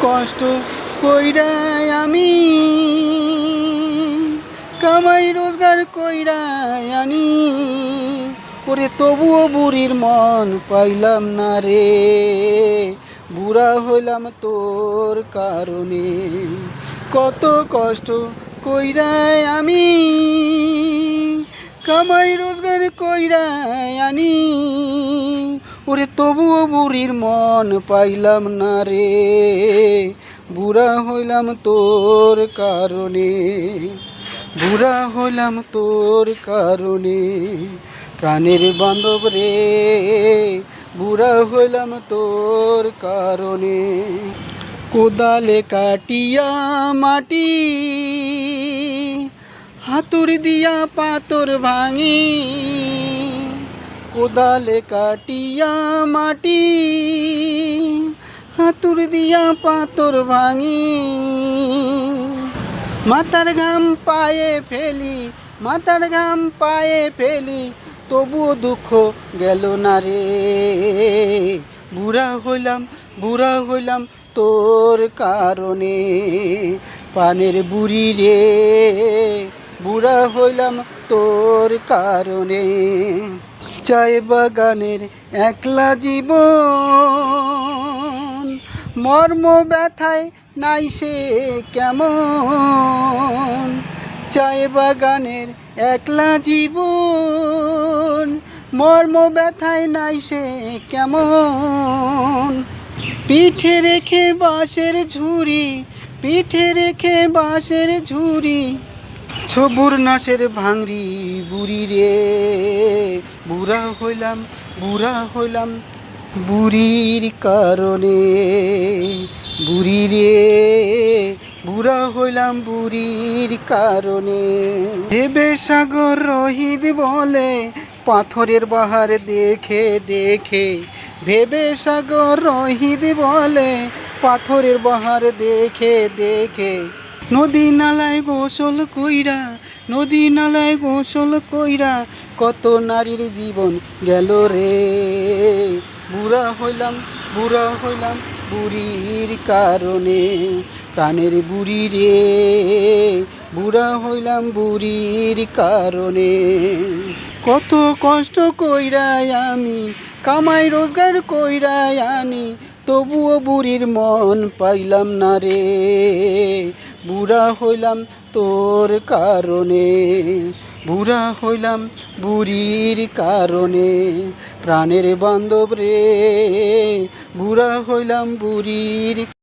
কষ্ট কইরা আমি কামাই রোজগার কইরা আনি, ওরে তবুও বুড়ির মন পাইলাম না রে, বুড়া হইলাম তোর কারণে। কত কষ্ট কইরা আমি কামাই রোজগার কইরা আনি, ওরে তবুও বুড়ির মন পাইলাম না রে, বুড়া হইলাম তোর কারণে, বুড়া হইলাম তোর কারণে। প্রাণের বান্ধব রে, বুড়া হইলাম তোর কারণে। কোদালে কাটিয়া মাটি হাতুড় দিয়া পাথর ভাঙি, কোদালে কাটিয়া মাটি হাতুড় দিয়া পাথর ভাঙি, মাথার ঘাম পায়ে ফেলি, মাথার ঘাম পায়ে ফেলি, তবুও দুঃখ গেল না রে, বুড়া হইলাম, বুড়া হইলাম তোর কারণে। পানের বুড়ি রে, বুড়া হইলাম তোর কারণে। চায় বাগানের একলা জীবন, মর্ম ব্যথায় নাই সে কেমন। চায় বাগানের একলা জীবন, মর্ম ব্যথায় নাই সে কেমন। পিঠে রেখে বাঁশের ঝুড়ি, পিঠে রেখে বাঁশের ঝুড়ি, ছবুর নাশের ভাঙড়ি বুড়ি রে, বুড়া হইলাম, বুড়া হইলাম বুড়ির কারণে, বুড়ি রে, বুড়া হইলাম বুড়ির কারণে। ভেবে সাগর রহিত বলে পাথরের বাহার দেখে দেখে, ভেবে সাগর রহিত বলে পাথরের বাহার দেখে দেখে, নদী নালায় গোসল কইরা, নদী নালায় গোসল কইরা, কত নারীর জীবন গেল রে, বুড়া হইলাম, বুড়া হইলাম বুড়ির কারণে। প্রাণের বুড়ি রে, বুড়া হইলাম বুড়ির কারণে। কত কষ্ট কইরা আমি কামাই রোজগার কইরা আনি, তবুও বুড়ির মন পাইলাম না রে, বুড়া হইলাম তোর কারণে, বুড়া হইলাম বুড়ির কারণে। প্রাণের বান্ধব রে, বুড়া হইলাম বুড়ির